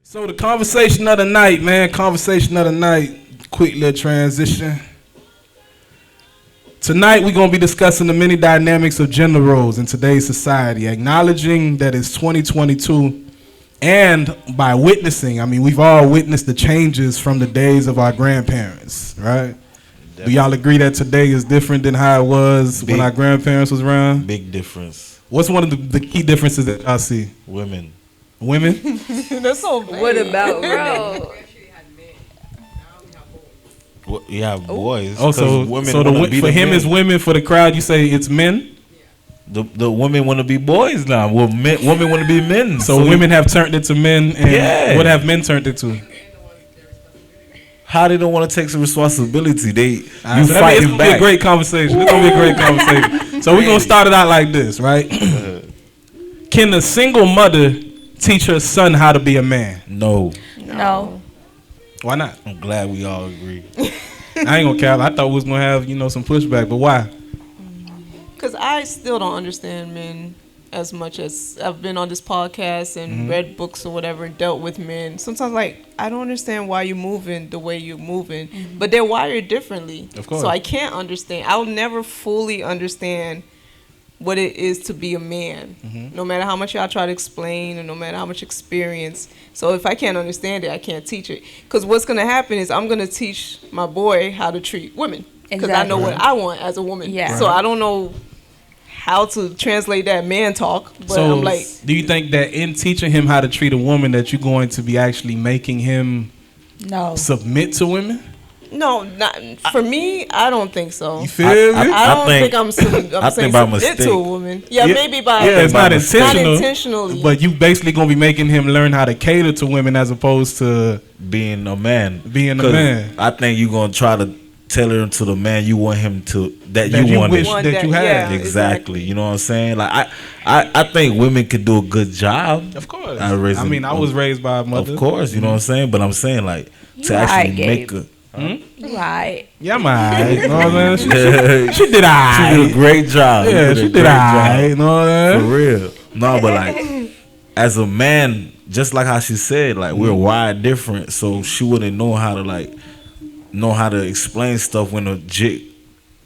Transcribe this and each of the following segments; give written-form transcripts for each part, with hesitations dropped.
So the conversation of the night, man. Conversation of the night. Quick little transition. Tonight we're going to be discussing the many dynamics of gender roles in today's society, acknowledging that it's 2022 and by witnessing, I mean, we've all witnessed the changes from the days of our grandparents, right? Definitely. Do y'all agree that today is different than how it was when our grandparents was around? Big difference. What's one of the key differences that y'all see? Women. That's so vague. What about bro? You have boys. Oh, so for him it's women. For the crowd, you say it's men. The women want to be boys now. Well, women want to be men. So women have turned into men. And what have men turned into? How they don't want to take some responsibility? It's gonna fighting back. Be a great conversation. It's gonna be a great conversation. So we're gonna start it out like this, right? Can a single mother teach her son how to be a man? No. Why not? I'm glad we all agree. I ain't gonna care. I thought we was gonna have some pushback, but why? Because I still don't understand men as much as I've been on this podcast and read books or whatever and dealt with men. Sometimes, I don't understand why you're moving the way you're moving, but they're wired differently. Of course. So I can't understand. I'll never fully understand what it is to be a man, no matter how much y'all try to explain and no matter how much experience. So if I can't understand it, I can't teach it. Because what's going to happen is I'm going to teach my boy how to treat women. Because I know what I want as a woman. Yeah. So I don't know how to translate that man talk, but so I'm like... Do you think that in teaching him how to treat a woman that you're going to be actually making him submit to women? No, not for me. I don't think so. You feel me? I don't think I'm saying by submit mistake. to a woman. Yeah, maybe by it's not intentional. Not intentionally. But you basically gonna be making him learn how to cater to women as opposed to being a man. I think you're gonna try to tailor him to the man you want him to that you wanted. wish that you had. Yeah, exactly. You know what I'm saying? Like I think women could do a good job. Of course. I was raised by a mother. Of course, you know what I'm saying. But I'm saying to actually make a. Right. Yeah, I'm alright. You know what I'm saying? She did alright. She did a great job. Yeah, she did alright. You know what I'm saying? For real. No, but as a man, just like how she said, we're wired different, so she wouldn't know how to explain stuff when a chick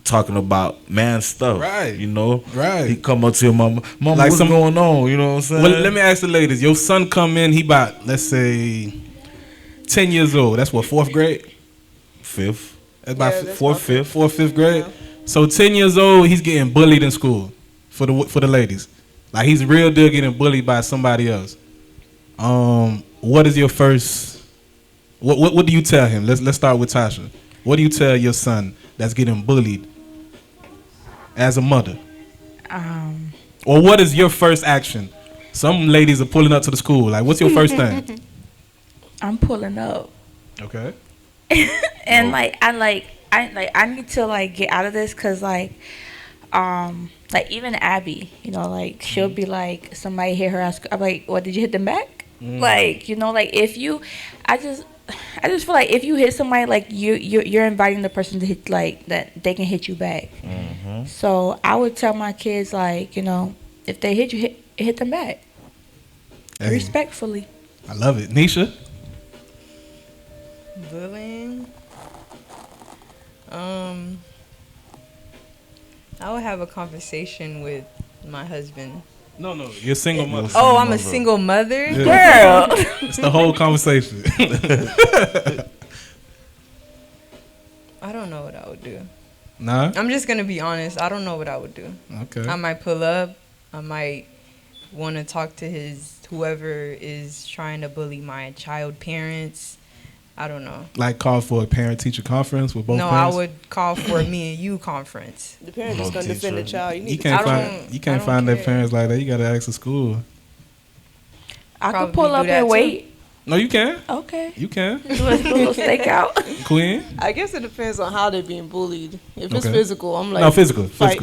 talking about man stuff. Right. You know? Right. He come up to your mama, what's going on? You know what I'm saying? Well, let me ask the ladies. Your son come in, he about, let's say, 10 years old. That's what, 4th grade? 5th. That's about 4th, 5th grade. Yeah. So 10 years old, he's getting bullied in school for the ladies. Like he's real deal getting bullied by somebody else. What is your first? What do you tell him? Let's start with Tasha. What do you tell your son that's getting bullied as a mother? Or what is your first action? Some ladies are pulling up to the school. Like, what's your first thing? I'm pulling up. Okay. And I need to get out of this because even Abby, she'll be like, somebody hit her. I'm like, what, did you hit them back? If you, I just feel like if you hit somebody, you're inviting the person to hit, that they can hit you back. So I would tell my kids, if they hit you, hit them back. Hey. Respectfully. I love it. Nisha? Bullying. I would have a conversation with my husband. No, you're a single mother. I'm a single mother? Yeah. Girl. It's the whole conversation. I don't know what I would do. Nah? I'm just going to be honest. I don't know what I would do. Okay. I might pull up. I might want to talk to whoever is trying to bully my child parents. I don't know. Call for a parent-teacher conference with both parents? No, I would call for a me and you conference. The parent is going to defend the child. You can't find their parents like that. You got to ask the school. I could pull up and wait. No, you can. Okay. You can. Do a little stakeout. Queen? I guess it depends on how they're being bullied. If it's physical, I'm like... No, physical. Fight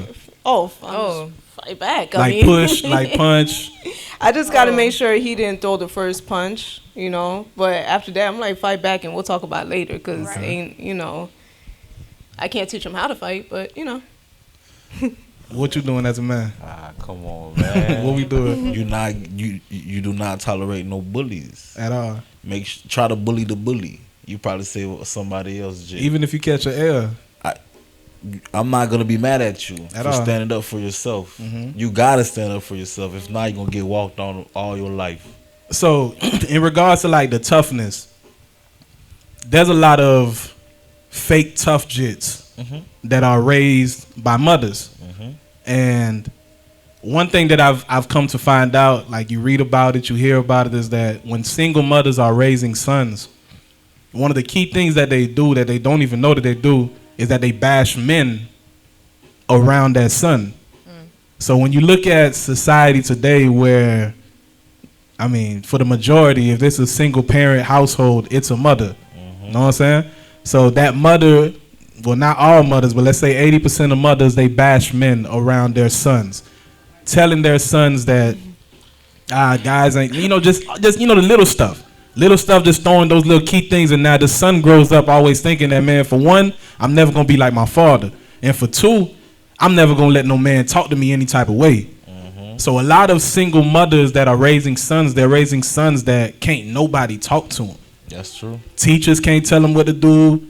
back. Push, punch. I just got to make sure he didn't throw the first punch, But after that, I'm like, fight back and we'll talk about it later. Because, I can't teach him how to fight, but, What you doing as a man? Ah, come on, man. What we doing You do not tolerate no bullies. at all? Try to bully the bully. You probably say somebody else. Jay. Even if you catch an L. I'm not gonna be mad at you At for all. standing up for yourself. You gotta stand up for yourself. If not, you're gonna get walked on all your life. So, in regards to like the toughness, there's a lot of fake tough jits that are raised by mothers, and one thing that I've come to find out, like you read about it, you hear about it, is that when single mothers are raising sons, one of the key things that they do that they don't even know that they do is that they bash men around that son. So when you look at society today where, I mean, for the majority, if this is a single parent household, it's a mother. You know what I'm saying? So that mother, well, not all mothers, but let's say 80% of mothers, they bash men around their sons, telling their sons that, guys ain't, just the little stuff. Little stuff, just throwing those little key things, and now the son grows up always thinking that, man, for one, I'm never gonna be like my father, and for two, I'm never gonna let no man talk to me any type of way. So a lot of single mothers that are raising sons, they're raising sons that can't nobody talk to them. That's true. Teachers can't tell them what to do.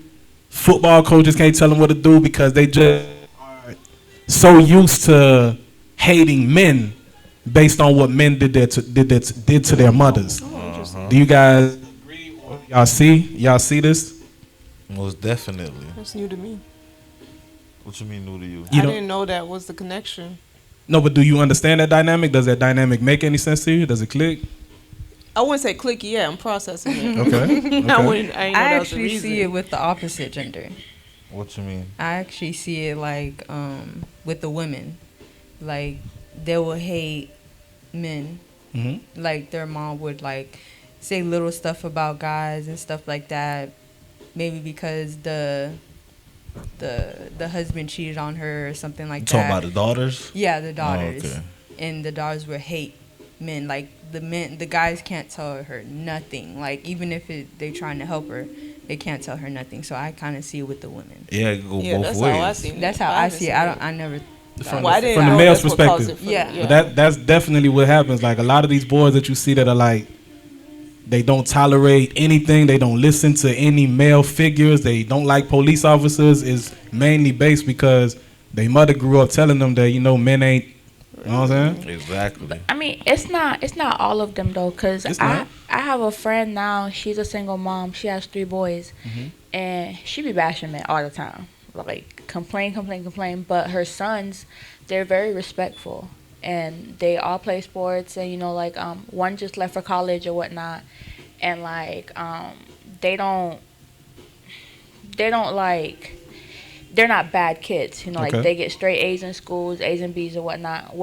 Football coaches can't tell them what to do because they just are so used to hating men based on what men did to their mothers. Do you guys agree? Or y'all see this? Most definitely. That's new to me. What you mean new to you? I didn't know that was the connection. No, but do you understand that dynamic? Does that dynamic make any sense to you? Does it click? I wouldn't say clicky. Yeah, I'm processing it. Okay. I Okay. ain't know I that was the actually reason. see it with the opposite gender. What you mean? I actually see it like with the women, like they will hate men. Mm-hmm. Like their mom would like say little stuff about guys and stuff like that. Maybe because the husband cheated on her or something like You that. talking about the daughters? Yeah, the daughters. okay. And the daughters would hate men. Like the guys can't tell her nothing. Like even if they trying to help her, they can't tell her nothing. So I kind of see it with the women. Yeah, it go Yeah, both that's ways. how I see it. That's how I see it. I never. From, Well, I didn't from the know male's that's what caused perspective. it for- Yeah. That's definitely what happens. Like a lot of these boys that you see that are like, they don't tolerate anything. They don't listen to any male figures. They don't like police officers. Is mainly based because their mother grew up telling them that men ain't. You know what I'm saying? Exactly. I mean, it's not all of them though, cause It's I not. have a friend now. She's a single mom. She has 3 boys, and she be bashing men all the time, like complain. But her sons, they're very respectful, and they all play sports. And one just left for college or whatnot, and they don't like. They're not bad kids, like Okay. they get straight A's in schools, A's and B's or whatnot.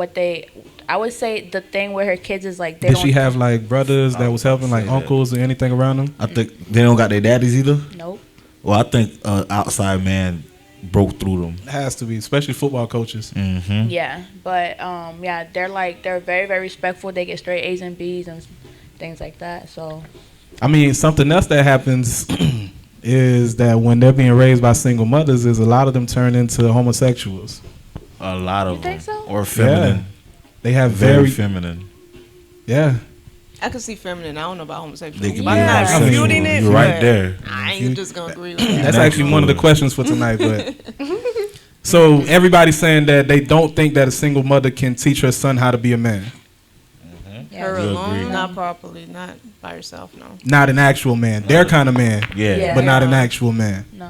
I would say the thing with her kids is like they Did don't. she have like brothers that was helping, like say that. uncles or anything around them? I think they don't got their daddies either. Nope. Well, I think outside man broke through them. It has to be, especially football coaches. Mm-hmm. Yeah, but they're very very respectful. They get straight A's and B's and things like that. So I mean, something else that happens is that when they're being raised by single mothers, is a lot of them turn into homosexuals. A lot of You them. think so? Or feminine. Yeah. They have Very very, feminine. yeah. I can see feminine. I don't know about homosexual. They can I'm be not homosexual. refuting it. You're right but there. I ain't just gonna agree with that. That's actually one of the questions for tonight. But so everybody's saying that they don't think that a single mother can teach her son how to be a man. Her You alone, agree. not properly, not by herself. No. Not an actual man. Their kind of man, Yeah. Yeah. but not an actual man. no.